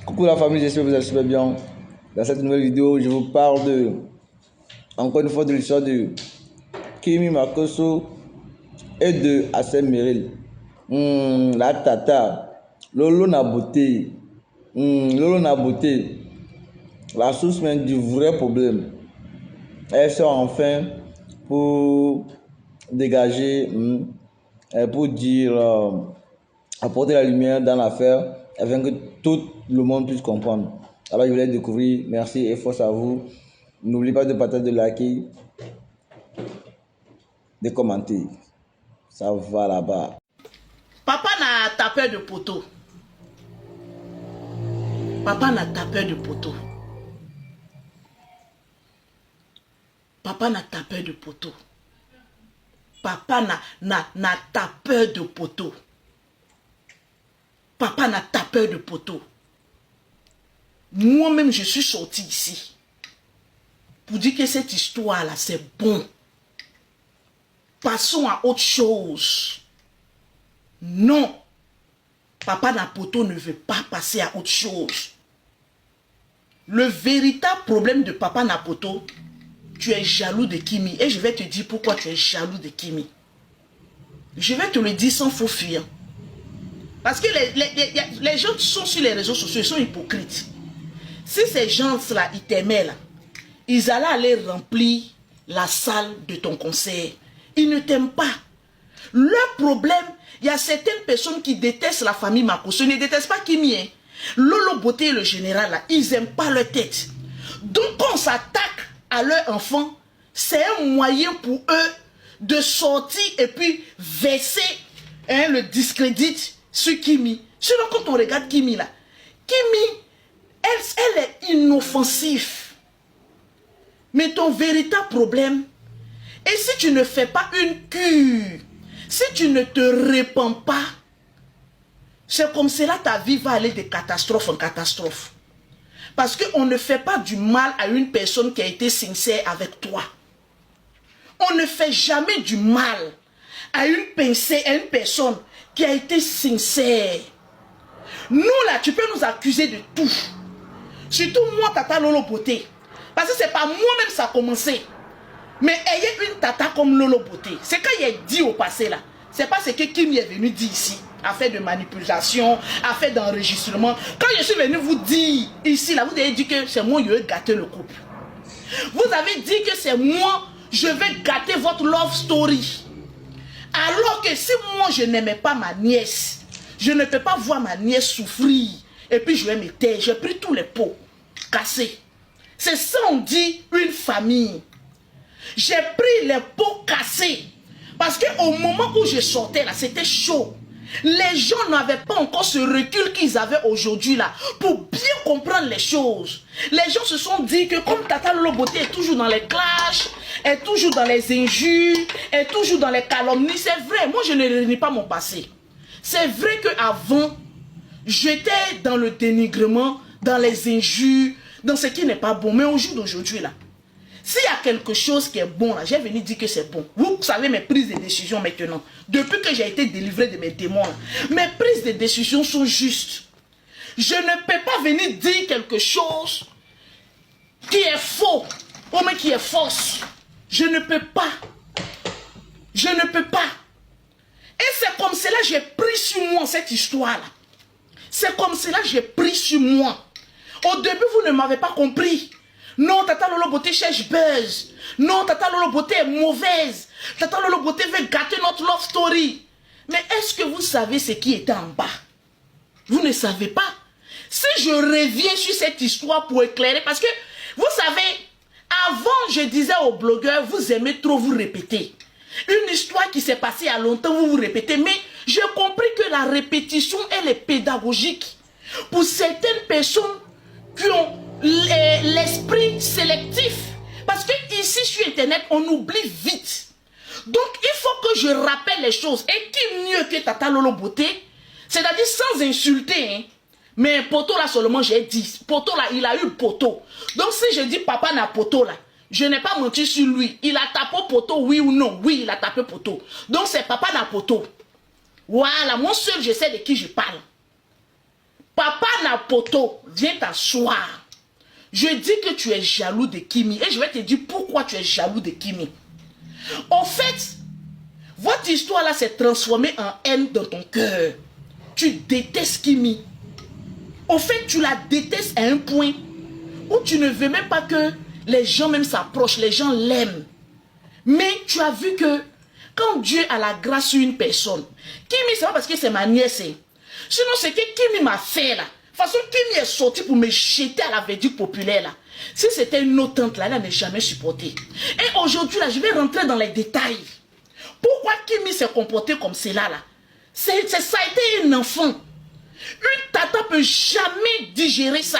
Coucou la famille, j'espère que vous allez super bien. Dans cette nouvelle vidéo, je vous parle encore une fois de l'histoire de Kimi Makosso et de Assem Meril. La tata, Lolo Naboté, Lolo Naboté, la source même du vrai problème. Elle sort enfin pour dégager, pour dire, apporter la lumière dans l'affaire afin que tout le monde puisse comprendre. Alors je voulais découvrir. Merci et force à vous. N'oubliez pas de partager, de liker, de commenter. Ça va là-bas. Papa n'a tapé de poteau. Papa n'a tapé de poteau. Papa n'a tapé de poteau. Papa n'a tapé de poteau. Papa n'a tapé de poteau. Moi-même, je suis sorti ici pour dire que cette histoire-là, c'est bon. Passons à autre chose. Non. Papa Napoto ne veut pas passer à autre chose. Le véritable problème de Papa Napoto, tu es jaloux de Kimi. Et je vais te dire pourquoi tu es jaloux de Kimi. Je vais te le dire sans faux fuir. Parce que les gens qui sont sur les réseaux sociaux, ils sont hypocrites. Si ces gens-là, ils t'aimaient là, ils allaient aller remplir la salle de ton concert. Ils ne t'aiment pas. Leur problème, il y a certaines personnes qui détestent la famille Makosso. Ils ne détestent pas Kimi. Hein. Lolo Beauté et le général, là, ils n'aiment pas leur tête. Donc, quand on s'attaque à leur enfant, c'est un moyen pour eux de sortir et puis verser le discrédit sur Kimi. Sinon, quand on regarde Kimi, là, Kimi, elle est inoffensive. Mais ton véritable problème, et si tu ne fais pas une cure, si tu ne te répands pas, c'est comme cela ta vie va aller de catastrophe en catastrophe. Parce qu'on ne fait pas du mal à une personne qui a été sincère avec toi. On ne fait jamais du mal à une personne qui a été sincère. Nous là, tu peux nous accuser de tout. Surtout moi, Tata Lolo Beauté. Parce que c'est pas moi-même ça a commencé. Mais ayez une tata comme Lolo Beauté. C'est quand il est dit au passé là. C'est pas ce que Kimi est venu dire ici. Affaire de manipulation, affaire d'enregistrement. Quand je suis venu vous dire ici là, vous avez dit que c'est moi qui vais gâter le couple. Vous avez dit que c'est moi, je vais gâter votre love story. Alors que si moi je n'aimais pas ma nièce, je ne peux pas voir ma nièce souffrir. Et puis je vais me taire. J'ai pris tous les pots cassés. C'est ça on dit une famille. J'ai pris les pots cassés. Parce qu'au moment où je sortais là, c'était chaud. Les gens n'avaient pas encore ce recul qu'ils avaient aujourd'hui là. Pour bien comprendre les choses. Les gens se sont dit que comme Tata Lolo Beauté est toujours dans les clashs, est toujours dans les injures, est toujours dans les calomnies. C'est vrai, moi je ne renie pas mon passé. C'est vrai qu'avant, j'étais dans le dénigrement, dans les injures, dans ce qui n'est pas bon. Mais au jour d'aujourd'hui là, s'il y a quelque chose qui est bon, là, j'ai venu dire que c'est bon. Vous savez mes prises de décision maintenant. Depuis que j'ai été délivré de mes démons, là, mes prises de décision sont justes. Je ne peux pas venir dire quelque chose qui est faux ou même qui est fausse. Je ne peux pas. Je ne peux pas. Et c'est comme cela que j'ai pris sur moi cette histoire-là. C'est comme cela que j'ai pris sur moi. Au début, vous ne m'avez pas compris. Non, Tata Lolo Beauté cherche buzz. Non, Tata Lolo Beauté est mauvaise. Tata Lolo Beauté veut gâter notre love story. Mais est-ce que vous savez ce qui était en bas? Vous ne savez pas. Si je reviens sur cette histoire pour éclairer, parce que, vous savez, avant je disais aux blogueurs, vous aimez trop vous répéter. Une histoire qui s'est passée il y a longtemps, vous vous répétez. Mais j'ai compris que la répétition, elle est pédagogique. Pour certaines personnes qui ont l'esprit sélectif. Parce que ici sur internet, on oublie vite. Donc il faut que je rappelle les choses. Et qui mieux que Tata Lolo Beauté? C'est-à-dire sans insulter. Hein? Mais poteau là seulement j'ai dit. Poteau là, il a eu poteau. Donc si je dis papa n'a poteau là, je n'ai pas menti sur lui. Il a tapé poteau, oui ou non? Oui, il a tapé poteau. Donc c'est papa n'a poteau. Voilà, moi seul je sais de qui je parle. Papa Napoto, viens t'asseoir. Je dis que tu es jaloux de Kimi. Et je vais te dire pourquoi tu es jaloux de Kimi. En fait, votre histoire là s'est transformée en haine dans ton cœur. Tu détestes Kimi. En fait, tu la détestes à un point où tu ne veux même pas que les gens même s'approchent, les gens l'aiment. Mais tu as vu que quand Dieu a la grâce sur une personne, Kimi, c'est pas parce que c'est ma nièce. Sinon, c'est que Kimi m'a fait là. De toute façon, Kimi est sorti pour me jeter à la verdict populaire là. Si c'était une autre tante là, elle n'avait jamais supporté. Et aujourd'hui là, je vais rentrer dans les détails. Pourquoi Kimi s'est comporté comme cela là? Ça a été un enfant. Une tata peut jamais digérer ça.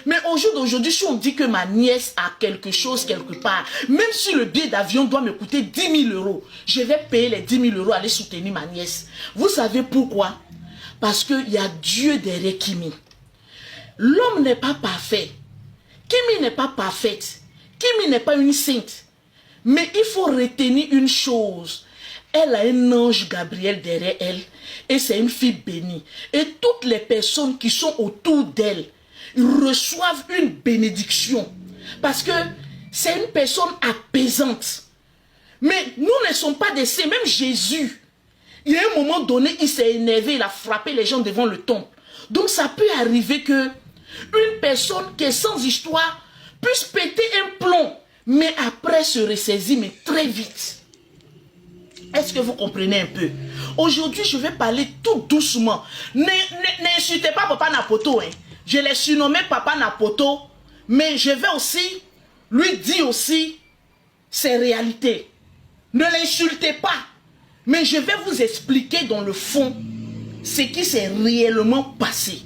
Mais au jour d'aujourd'hui, si on dit que ma nièce a quelque chose quelque part, même si le billet d'avion doit me coûter 10 000 euros, je vais payer les 10 000 euros aller soutenir ma nièce. Vous savez pourquoi? Parce qu'il y a Dieu derrière Kimi. L'homme n'est pas parfait. Kimi n'est pas parfaite. Kimi n'est pas une sainte. Mais il faut retenir une chose. Elle a un ange Gabriel derrière elle. Et c'est une fille bénie. Et toutes les personnes qui sont autour d'elle reçoivent une bénédiction. Parce que c'est une personne apaisante. Mais nous ne sommes pas des saints. Même Jésus, il y a un moment donné, il s'est énervé, il a frappé les gens devant le temple. Donc ça peut arriver que une personne qui est sans histoire puisse péter un plomb, mais après se ressaisir, mais très vite. Est-ce que vous comprenez un peu? Aujourd'hui, je vais parler tout doucement. N'insultez pas Papa Napoto. Hein. Je l'ai surnommé Papa Napoto, mais je vais aussi lui dire aussi ses réalités. Ne l'insultez pas, mais je vais vous expliquer dans le fond ce qui s'est réellement passé.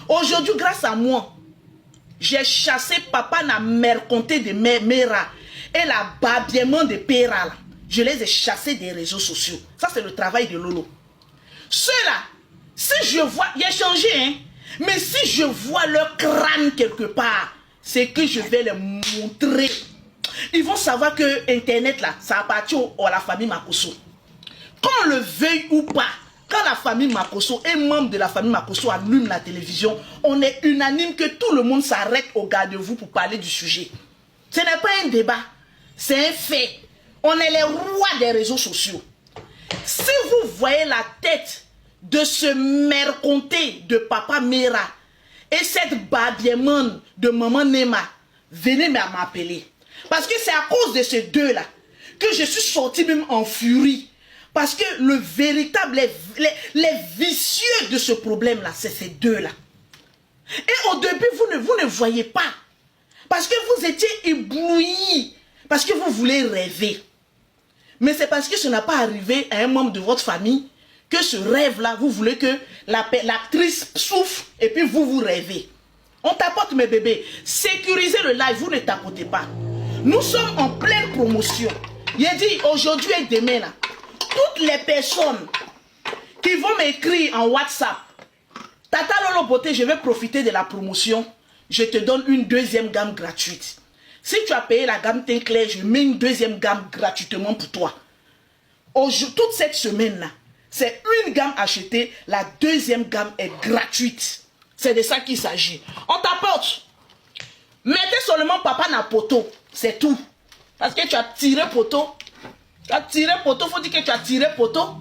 Aujourd'hui, grâce à moi, j'ai chassé Papa na merconté de Mera et la babiement de Pera. Je les ai chassés des réseaux sociaux. Ça, c'est le travail de Lolo. Ceux-là, si je vois, il a changé, hein, mais si je vois leur crâne quelque part, c'est que je vais les montrer. Ils vont savoir que Internet, là, ça appartient à la famille Makosso. Qu'on le veuille ou pas, quand la famille Makosso, un membre de la famille Makosso allume la télévision, on est unanime que tout le monde s'arrête au garde-vous pour parler du sujet. Ce n'est pas un débat, c'est un fait. On est les rois des réseaux sociaux. Si vous voyez la tête de ce merconté de Papa Mera et cette babiemone de Maman Nema, venez m'appeler. Parce que c'est à cause de ces deux-là que je suis sorti même en furie. Parce que le véritable, les vicieux de ce problème-là, c'est ces deux-là. Et au début, vous ne voyez pas. Parce que vous étiez éblouis. Parce que vous voulez rêver. Mais c'est parce que ce n'a pas arrivé à un membre de votre famille que ce rêve-là, vous voulez que l'actrice souffre et puis vous rêvez. On tapote mes bébés. Sécurisez le live, vous ne tapotez pas. Nous sommes en pleine promotion. Il a dit aujourd'hui et demain, là, toutes les personnes qui vont m'écrire en WhatsApp, Tata Lolo Beauté, je vais profiter de la promotion. Je te donne une deuxième gamme gratuite. Si tu as payé la gamme teint clair, je mets une deuxième gamme gratuitement pour toi. Toute cette semaine-là, c'est une gamme achetée, la deuxième gamme est gratuite. C'est de ça qu'il s'agit. On t'apporte. Mettez seulement Papa Napoto, c'est tout. Parce que tu as tiré poteau. Tu as tiré poteau, il faut dire que tu as tiré poteau.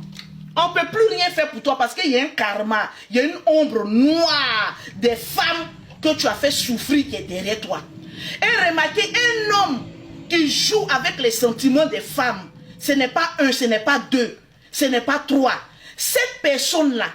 On ne peut plus rien faire pour toi parce qu'il y a un karma, il y a une ombre noire des femmes que tu as fait souffrir qui est derrière toi. Et remarquez, un homme qui joue avec les sentiments des femmes, ce n'est pas un, ce n'est pas deux, ce n'est pas trois. Cette personne-là,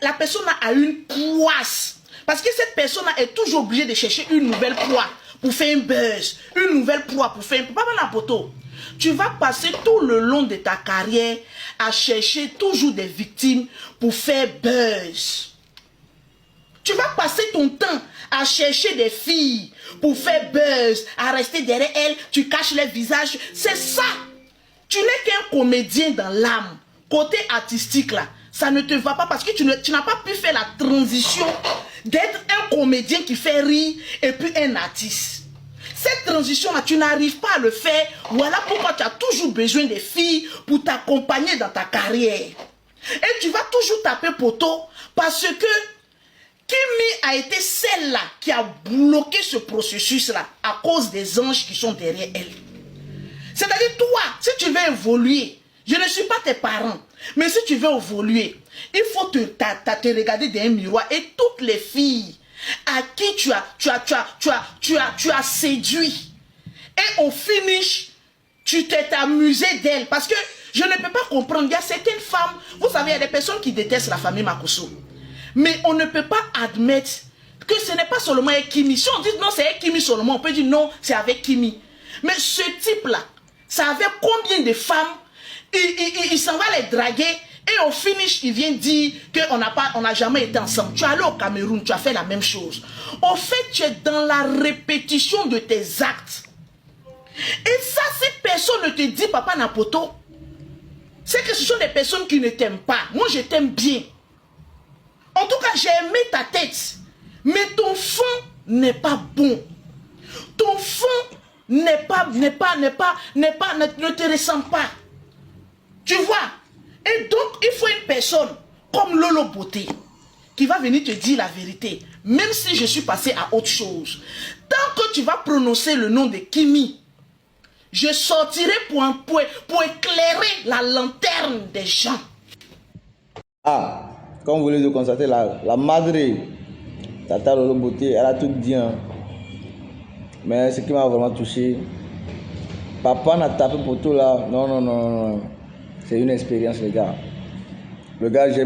la personne-là a une poisse. Parce que cette personne-là est toujours obligée de chercher une nouvelle proie pour faire un buzz. Une nouvelle proie pour faire un... Papa Napoto, tu vas passer tout le long de ta carrière à chercher toujours des victimes pour faire buzz. Tu vas passer ton temps à chercher des filles pour faire buzz, à rester derrière elles, tu caches les visages. C'est ça. Tu n'es qu'un comédien dans l'âme. Côté artistique là, ça ne te va pas parce que tu n'as pas pu faire la transition d'être un comédien qui fait rire et puis un artiste. Cette transition-là, tu n'arrives pas à le faire. Voilà pourquoi tu as toujours besoin des filles pour t'accompagner dans ta carrière. Et tu vas toujours taper poteau parce que Kimi a été celle-là qui a bloqué ce processus-là à cause des anges qui sont derrière elle. C'est-à-dire, toi, si tu veux évoluer, je ne suis pas tes parents, mais si tu veux évoluer, il faut te regarder dans un miroir et toutes les filles à qui tu as séduit et au finish, tu t'es amusé d'elle. Parce que je ne peux pas comprendre, il y a certaines femmes, vous savez, il y a des personnes qui détestent la famille Makosso. Mais on ne peut pas admettre que ce n'est pas seulement avec Kimi. Si on dit non, c'est avec Kimi seulement, on peut dire non, c'est avec Kimi. Mais ce type-là, ça avait combien de femmes? Il s'en va les draguer et au finish, il vient dire qu'on n'a jamais été ensemble. Tu es allé au Cameroun, tu as fait la même chose. Au fait, tu es dans la répétition de tes actes. Et ça, si personne ne te dit, Papa Napoto, c'est que ce sont des personnes qui ne t'aiment pas. Moi, je t'aime bien. En tout cas, j'ai aimé ta tête. Mais ton fond n'est pas bon. Ton fond ne te ressemble pas. Tu vois? Et donc, il faut une personne comme Lolo Beauté qui va venir te dire la vérité. Même si je suis passé à autre chose. Tant que tu vas prononcer le nom de Kimi, je sortirai pour éclairer la lanterne des gens. Ah, comme vous voulez le constater, la madre, Tata Lolo Beauté, elle a tout dit. Hein. Mais ce qui m'a vraiment touché, papa n'a tapé pour tout là. Non. C'est une expérience, les gars. Le gars, je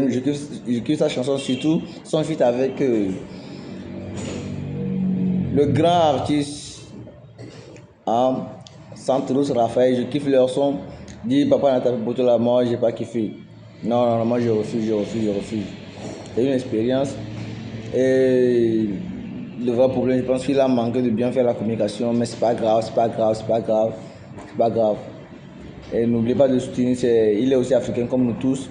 kiffe sa chanson, surtout son feat avec le grand artiste Santos Raphaël. Je kiffe leur son. Dit papa n'a tapé pour tout là, moi j'ai pas kiffé. Non, moi je refuse. C'est une expérience. Et le vrai problème, je pense qu'il a manqué de bien faire la communication, mais c'est pas grave. Et n'oubliez pas de soutenir, il est aussi africain comme nous tous.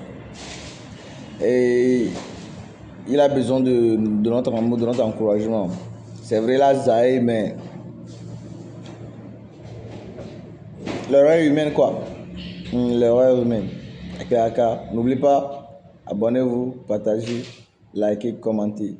Et il a besoin de notre amour, de notre encouragement. C'est vrai, là, Zahé, mais l'erreur humaine, quoi. L'erreur humaine. N'oubliez pas, abonnez-vous, partagez, likez, commentez.